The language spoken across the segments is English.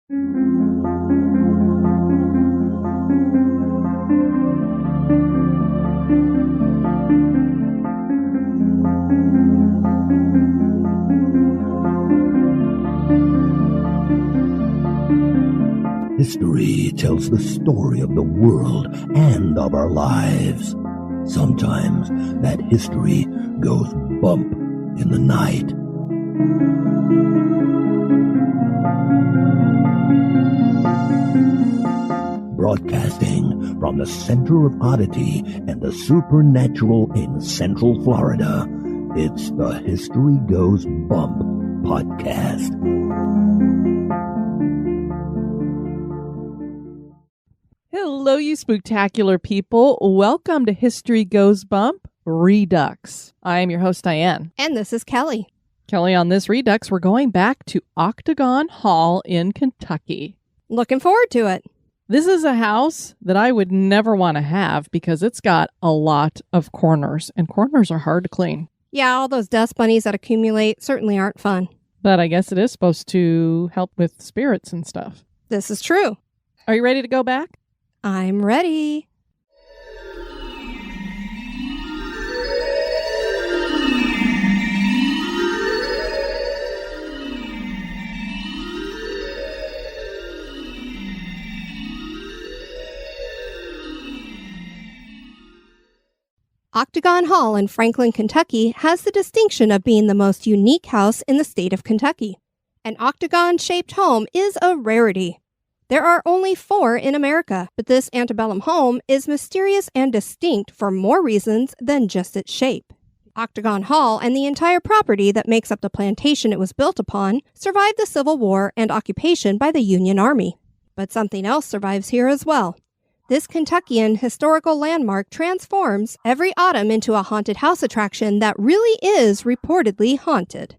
History tells the story of the world and of our lives. Sometimes that history goes bump in the night. Broadcasting from the center of oddity and the supernatural in Central Florida, it's the History Goes Bump podcast. Hello, you spooktacular people. Welcome to History Goes Bump Redux. I am your host, Diane. And this is Kelly. Kelly, on this Redux, we're going back to Octagon Hall in Kentucky. Looking forward to it. This is a house that I would never want to have because it's got a lot of corners, and corners are hard to clean. Yeah, all those dust bunnies that accumulate certainly aren't fun. But I guess it is supposed to help with spirits and stuff. This is true. Are you ready to go back? I'm ready. Octagon Hall in Franklin, Kentucky has the distinction of being the most unique house in the state of Kentucky. An octagon-shaped home is a rarity. There are only 4 in America, but this antebellum home is mysterious and distinct for more reasons than just its shape. Octagon Hall and the entire property that makes up the plantation it was built upon survived the Civil War and occupation by the Union Army. But something else survives here as well. This Kentuckian historical landmark transforms every autumn into a haunted house attraction that really is reportedly haunted.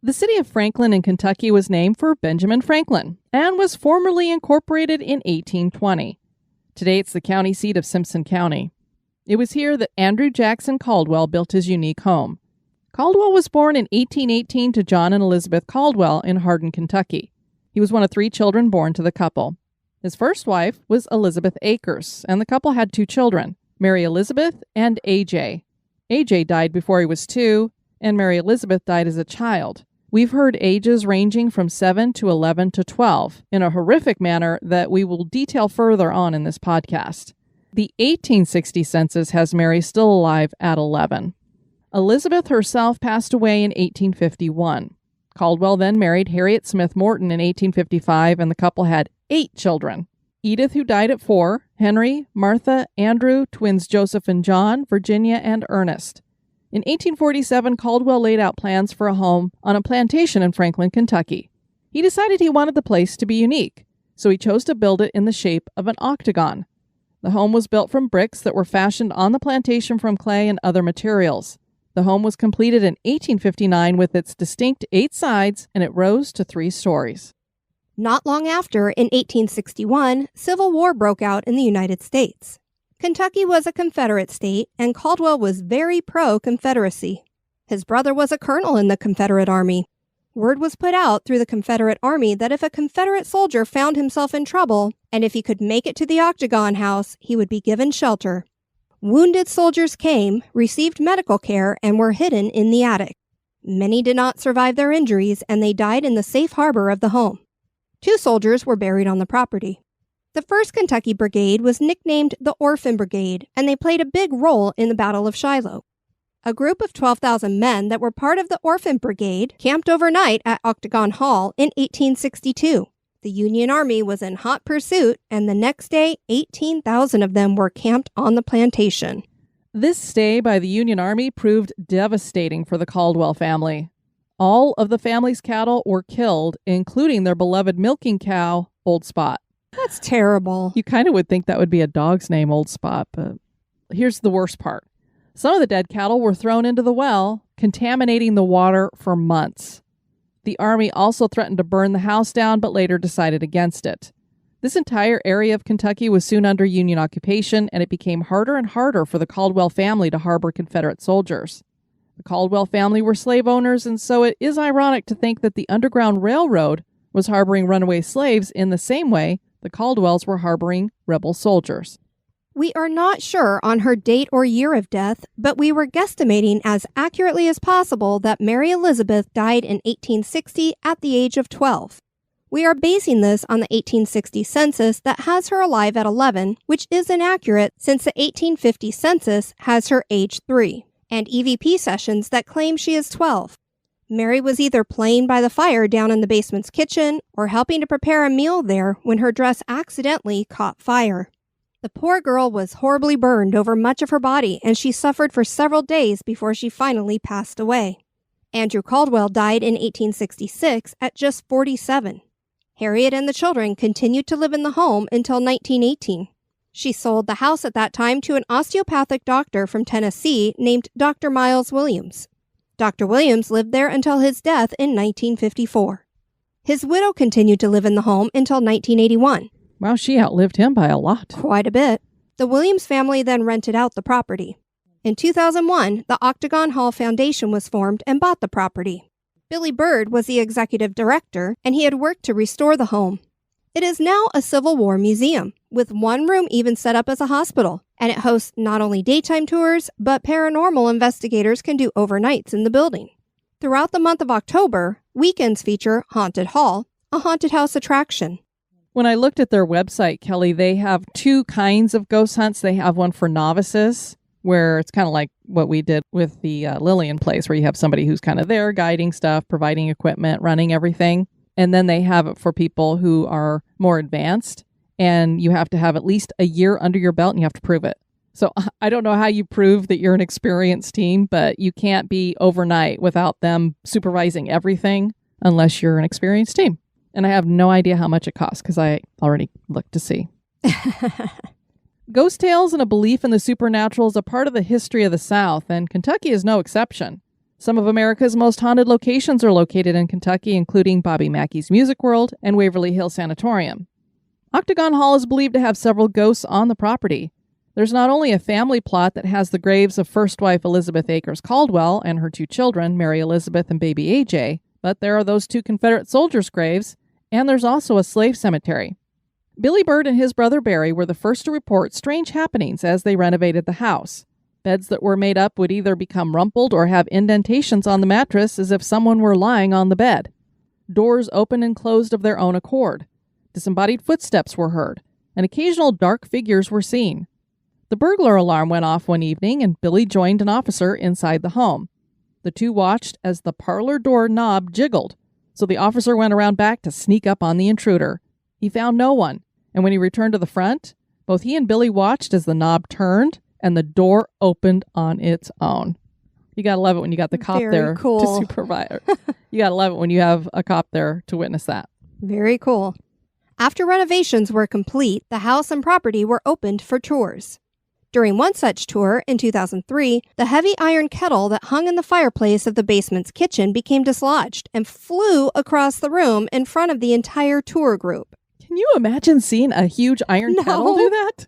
The city of Franklin in Kentucky was named for Benjamin Franklin and was formerly incorporated in 1820. Today it's the county seat of Simpson County. It was here that Andrew Jackson Caldwell built his unique home. Caldwell was born in 1818 to John and Elizabeth Caldwell in Hardin, Kentucky. He was one of 3 children born to the couple. His first wife was Elizabeth Akers, and the couple had 2 children, Mary Elizabeth and A.J. A.J. died before he was 2, and Mary Elizabeth died as a child. We've heard ages ranging from 7 to 11 to 12 in a horrific manner that we will detail further on in this podcast. The 1860 census has Mary still alive at 11. Elizabeth herself passed away in 1851. Caldwell then married Harriet Smith Morton in 1855, and the couple had 8 children. Edith, who died at 4, Henry, Martha, Andrew, twins Joseph and John, Virginia, and Ernest. In 1847, Caldwell laid out plans for a home on a plantation in Franklin, Kentucky. He decided he wanted the place to be unique, so he chose to build it in the shape of an octagon. The home was built from bricks that were fashioned on the plantation from clay and other materials. The home was completed in 1859 with its distinct 8 sides, and it rose to 3 stories. Not long after, in 1861, Civil War broke out in the United States. Kentucky was a Confederate state, and Caldwell was very pro-Confederacy. His brother was a colonel in the Confederate Army. Word was put out through the Confederate Army that if a Confederate soldier found himself in trouble, and if he could make it to the Octagon House, he would be given shelter. Wounded soldiers came, received medical care, and were hidden in the attic. Many did not survive their injuries, and they died in the safe harbor of the home. 2 soldiers were buried on the property. The 1st Kentucky Brigade was nicknamed the Orphan Brigade, and they played a big role in the Battle of Shiloh. A group of 12,000 men that were part of the Orphan Brigade camped overnight at Octagon Hall in 1862. The Union Army was in hot pursuit, and the next day, 18,000 of them were camped on the plantation. This stay by the Union Army proved devastating for the Caldwell family. All of the family's cattle were killed, including their beloved milking cow, Old Spot. That's terrible. You kind of would think that would be a dog's name, Old Spot, but here's the worst part. Some of the dead cattle were thrown into the well, contaminating the water for months. The army also threatened to burn the house down, but later decided against it. This entire area of Kentucky was soon under Union occupation, and it became harder and harder for the Caldwell family to harbor Confederate soldiers. The Caldwell family were slave owners, and so it is ironic to think that the Underground Railroad was harboring runaway slaves in the same way the Caldwells were harboring rebel soldiers. We are not sure on her date or year of death, but we were guesstimating as accurately as possible that Mary Elizabeth died in 1860 at the age of 12. We are basing this on the 1860 census that has her alive at 11, which is inaccurate since the 1850 census has her age 3, and EVP sessions that claim she is 12. Mary was either playing by the fire down in the basement's kitchen or helping to prepare a meal there when her dress accidentally caught fire. The poor girl was horribly burned over much of her body, and she suffered for several days before she finally passed away. Andrew Caldwell died in 1866 at just 47. Harriet and the children continued to live in the home until 1918. She sold the house at that time to an osteopathic doctor from Tennessee named Dr. Miles Williams. Dr. Williams lived there until his death in 1954. His widow continued to live in the home until 1981. Wow, she outlived him by a lot. Quite a bit. The Williams family then rented out the property. In 2001, the Octagon Hall Foundation was formed and bought the property. Billy Bird was the executive director, and he had worked to restore the home. It is now a Civil War museum, with one room even set up as a hospital, and it hosts not only daytime tours, but paranormal investigators can do overnights in the building. Throughout the month of October, weekends feature Haunted Hall, a haunted house attraction. When I looked at their website, Kelly, they have two kinds of ghost hunts. They have one for novices, where it's kind of like what we did with the Lillian place, where you have somebody who's kind of there guiding stuff, providing equipment, running everything. And then they have it for people who are more advanced, and you have to have at least a year under your belt, and you have to prove it. So I don't know how you prove that you're an experienced team, but you can't be overnight without them supervising everything unless you're an experienced team. And I have no idea how much it costs because I already looked to see. Ghost tales and a belief in the supernatural is a part of the history of the South, and Kentucky is no exception. Some of America's most haunted locations are located in Kentucky, including Bobby Mackey's Music World and Waverly Hill Sanatorium. Octagon Hall is believed to have several ghosts on the property. There's not only a family plot that has the graves of first wife Elizabeth Akers Caldwell and her two children, Mary Elizabeth and baby AJ, but there are those two Confederate soldiers' graves, and there's also a slave cemetery. Billy Bird and his brother Barry were the first to report strange happenings as they renovated the house. Beds that were made up would either become rumpled or have indentations on the mattress as if someone were lying on the bed. Doors opened and closed of their own accord. Disembodied footsteps were heard, and occasional dark figures were seen. The burglar alarm went off one evening, and Billy joined an officer inside the home. The two watched as the parlor door knob jiggled, so the officer went around back to sneak up on the intruder. He found no one, and when he returned to the front, both he and Billy watched as the knob turned and the door opened on its own. You gotta love it when you got the cop there to supervise. You gotta love it when you have a cop there to witness that. Very cool. After renovations were complete, the house and property were opened for tours. During one such tour, in 2003, the heavy iron kettle that hung in the fireplace of the basement's kitchen became dislodged and flew across the room in front of the entire tour group. Can you imagine seeing a huge iron kettle do that?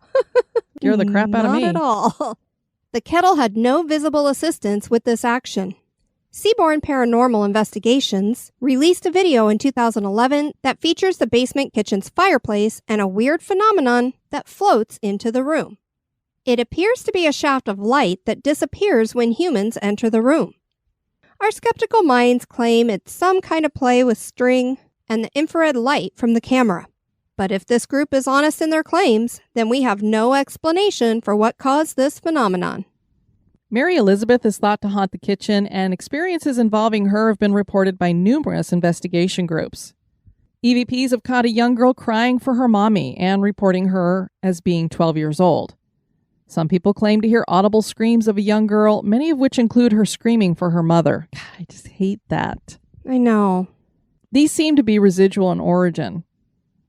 Scare the crap out of me. Not at all. The kettle had no visible assistance with this action. Seaborn Paranormal Investigations released a video in 2011 that features the basement kitchen's fireplace and a weird phenomenon that floats into the room. It appears to be a shaft of light that disappears when humans enter the room. Our skeptical minds claim it's some kind of play with string and the infrared light from the camera. But if this group is honest in their claims, then we have no explanation for what caused this phenomenon. Mary Elizabeth is thought to haunt the kitchen, and experiences involving her have been reported by numerous investigation groups. EVPs have caught a young girl crying for her mommy and reporting her as being 12 years old. Some people claim to hear audible screams of a young girl, many of which include her screaming for her mother. God, I just hate that. I know. These seem to be residual in origin.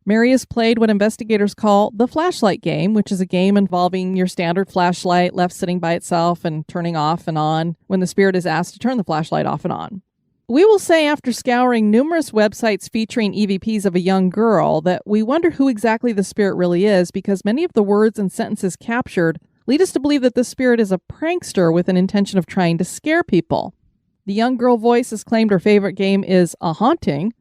Mary has played what investigators call the flashlight game, which is a game involving your standard flashlight left sitting by itself and turning off and on when the spirit is asked to turn the flashlight off and on. We will say after scouring numerous websites featuring EVPs of a young girl that we wonder who exactly the spirit really is, because many of the words and sentences captured lead us to believe that the spirit is a prankster with an intention of trying to scare people. The young girl voice has claimed her favorite game is a haunting,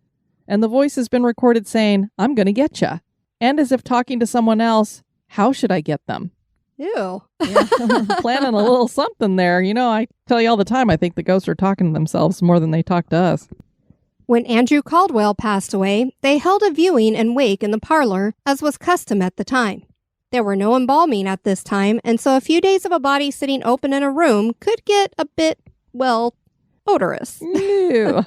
and the voice has been recorded saying, "I'm going to get ya." And as if talking to someone else, "How should I get them?" Ew. Yeah, planning a little something there. You know, I tell you all the time, I think the ghosts are talking to themselves more than they talk to us. When Andrew Caldwell passed away, they held a viewing and wake in the parlor, as was custom at the time. There were no embalming at this time, and so a few days of a body sitting open in a room could get a bit, odorous. Ew.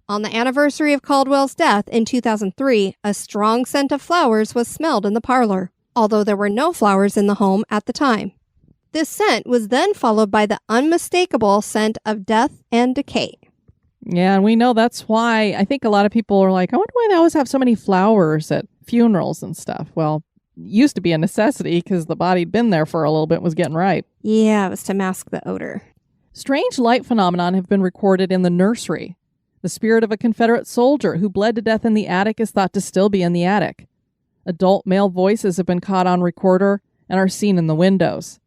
On the anniversary of Caldwell's death in 2003, a strong scent of flowers was smelled in the parlor, although there were no flowers in the home at the time. This scent was then followed by the unmistakable scent of death and decay. Yeah, and we know that's why I think a lot of people are like, I wonder why they always have so many flowers at funerals and stuff. Well, it used to be a necessity because the body'd been there for a little bit and was getting ripe. Yeah, it was to mask the odor. Strange light phenomenon have been recorded in the nursery. The spirit of a Confederate soldier who bled to death in the attic is thought to still be in the attic. Adult male voices have been caught on recorder and are seen in the windows.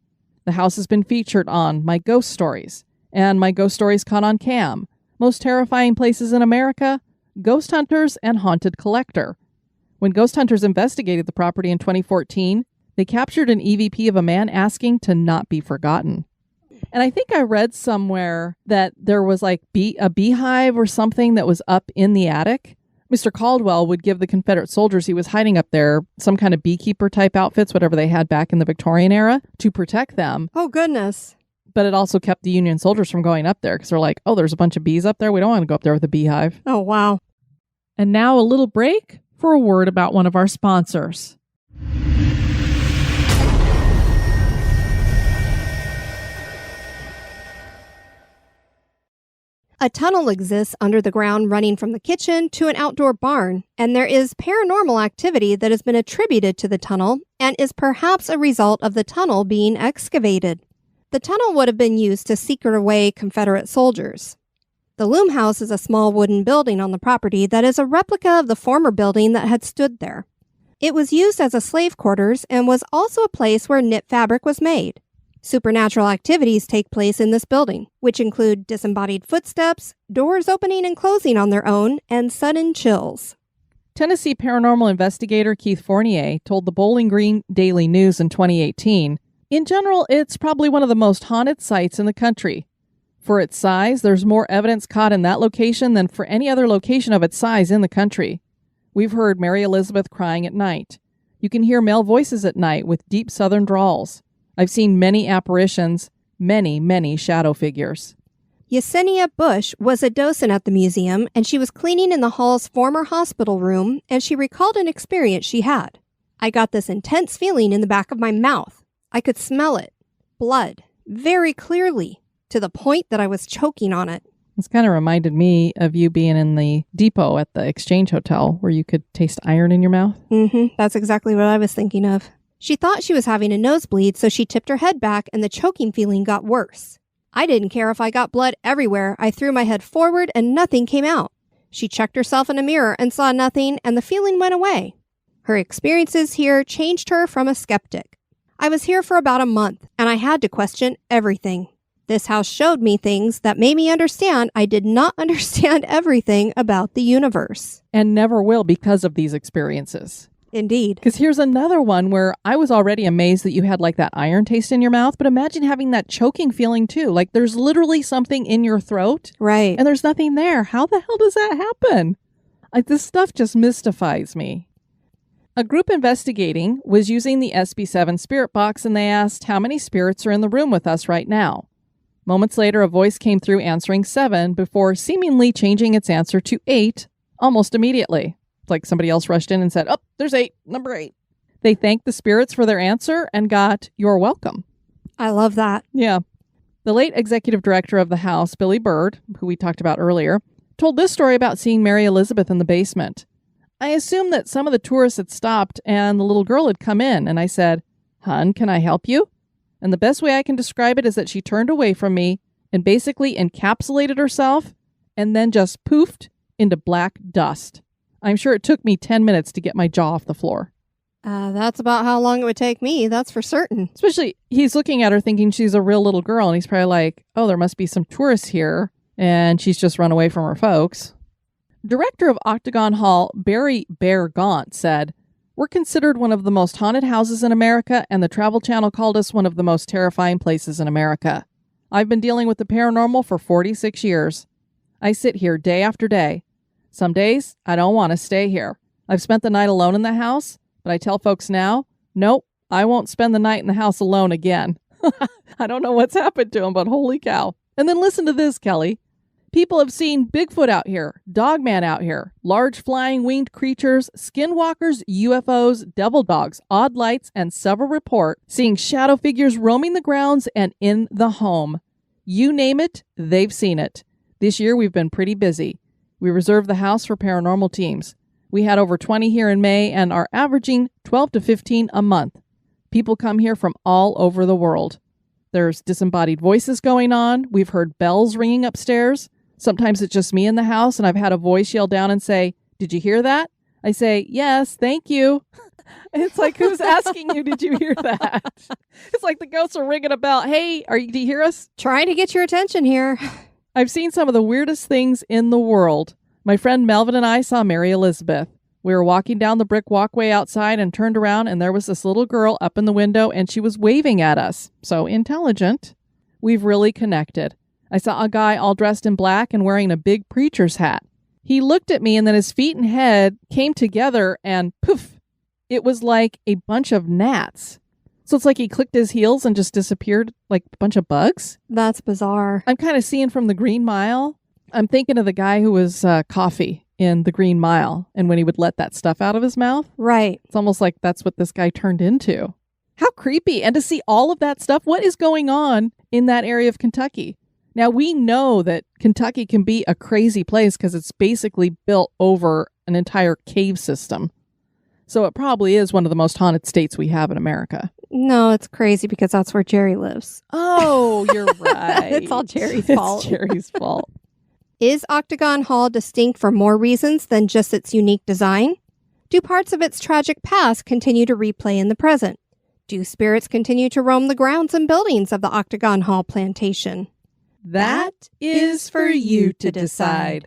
The house has been featured on My Ghost Stories and My Ghost Stories Caught on Cam, Most Terrifying Places in America, Ghost Hunters, and Haunted Collector. When ghost hunters investigated the property in 2014, they captured an EVP of a man asking to not be forgotten. And I think I read somewhere that there was like a beehive or something that was up in the attic. Mr. Caldwell would give the Confederate soldiers he was hiding up there some kind of beekeeper type outfits, whatever they had back in the Victorian era, to protect them. Oh, goodness. But it also kept the Union soldiers from going up there because they're like, oh, there's a bunch of bees up there. We don't want to go up there with a beehive. Oh, wow. And now a little break for a word about one of our sponsors. A tunnel exists under the ground running from the kitchen to an outdoor barn, and there is paranormal activity that has been attributed to the tunnel and is perhaps a result of the tunnel being excavated. The tunnel would have been used to secret away Confederate soldiers. The loom house is a small wooden building on the property that is a replica of the former building that had stood there. It was used as a slave quarters and was also a place where knit fabric was made. Supernatural activities take place in this building, which include disembodied footsteps, doors opening and closing on their own, and sudden chills. Tennessee paranormal investigator Keith Fournier told the Bowling Green Daily News in 2018, "In general, it's probably one of the most haunted sites in the country. For its size, there's more evidence caught in that location than for any other location of its size in the country. We've heard Mary Elizabeth crying at night. You can hear male voices at night with deep southern drawls. I've seen many apparitions, many shadow figures." Yesenia Bush was a docent at the museum, and she was cleaning in the hall's former hospital room, and she recalled an experience she had. "I got this intense feeling in the back of my mouth. I could smell it. Blood. Very clearly. To the point that I was choking on it." This kind of reminded me of you being in the depot at the Exchange Hotel where you could taste iron in your mouth. That's exactly what I was thinking of. She thought she was having a nosebleed, so she tipped her head back and the choking feeling got worse. "I didn't care if I got blood everywhere. I threw my head forward and nothing came out." She checked herself in a mirror and saw nothing, and the feeling went away. Her experiences here changed her from a skeptic. "I was here for about a month, and I had to question everything. This house showed me things that made me understand I did not understand everything about the universe." And never will because of these experiences. Indeed. Because here's another one where I was already amazed that you had like that iron taste in your mouth, but imagine having that choking feeling too. Like there's literally something in your throat. Right. And there's nothing there. How the hell does that happen? Like this stuff just mystifies me. A group investigating was using the SB7 spirit box, and they asked how many spirits are in the room with us right now. Moments later, a voice came through answering 7 before seemingly changing its answer to 8 almost immediately. It's like somebody else rushed in and said, "Oh, there's 8, number 8. They thanked the spirits for their answer and got, "You're welcome." I love that. Yeah. The late executive director of the house, Billy Bird, who we talked about earlier, told this story about seeing Mary Elizabeth in the basement. I assumed that some of the tourists had stopped and the little girl had come in, and I said, "Hun, can I help you?" And the best way I can describe it is that she turned away from me and basically encapsulated herself and then just poofed into black dust. I'm sure it took me 10 minutes to get my jaw off the floor. That's about how long it would take me, that's for certain. Especially, he's looking at her thinking she's a real little girl, and he's probably like, oh, there must be some tourists here, and she's just run away from her folks. Director of Octagon Hall, Barry Bear Gaunt, said, "We're considered one of the most haunted houses in America, and the Travel Channel called us one of the most terrifying places in America. I've been dealing with the paranormal for 46 years. I sit here day after day. Some days, I don't want to stay here. I've spent the night alone in the house, but I tell folks now, nope, I won't spend the night in the house alone again." I don't know what's happened to him, but holy cow. And then listen to this, Kelly. People have seen Bigfoot out here, Dogman out here, large flying winged creatures, skinwalkers, UFOs, devil dogs, odd lights, and several report seeing shadow figures roaming the grounds and in the home. You name it, they've seen it. This year we've been pretty busy. We reserved the house for paranormal teams. We had over 20 here in May and are averaging 12 to 15 a month. People come here from all over the world. There's disembodied voices going on. We've heard bells ringing upstairs. Sometimes it's just me in the house, and I've had a voice yell down and say, "Did you hear that?" I say, "Yes, thank you." It's like, who's asking you, did you hear that? It's like the ghosts are ringing a bell. Hey, do you hear us? Trying to get your attention here. I've seen some of the weirdest things in the world. My friend Melvin and I saw Mary Elizabeth. We were walking down the brick walkway outside and turned around, and there was this little girl up in the window, and she was waving at us. So intelligent. We've really connected. I saw a guy all dressed in black and wearing a big preacher's hat. He looked at me, and then his feet and head came together, and poof, it was like a bunch of gnats. So it's like he clicked his heels and just disappeared like a bunch of bugs. That's bizarre. I'm kind of seeing from the Green Mile. I'm thinking of the guy who was Coffee in the Green Mile, and when he would let that stuff out of his mouth. Right. It's almost like that's what this guy turned into. How creepy. And to see all of that stuff, what is going on in that area of Kentucky? Now, we know that Kentucky can be a crazy place because it's basically built over an entire cave system. So it probably is one of the most haunted states we have in America. No, it's crazy because that's where Jerry lives. Oh, you're right. It's all Jerry's fault. It's Jerry's fault. Is Octagon Hall distinct for more reasons than just its unique design? Do parts of its tragic past continue to replay in the present? Do spirits continue to roam the grounds and buildings of the Octagon Hall plantation? That is for you to decide.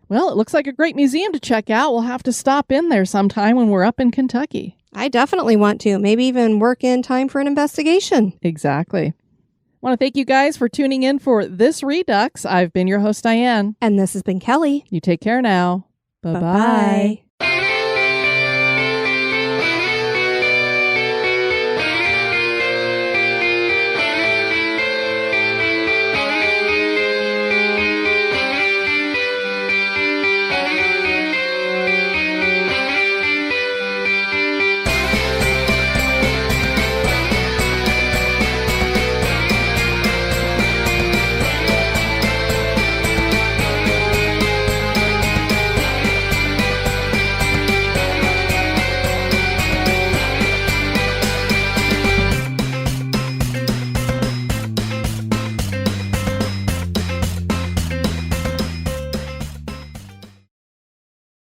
Well, it looks like a great museum to check out. We'll have to stop in there sometime when we're up in Kentucky. I definitely want to. Maybe even work in time for an investigation. Exactly. I want to thank you guys for tuning in for this Redux. I've been your host, Diane. And this has been Kelly. You take care now. Bye-bye. Bye-bye.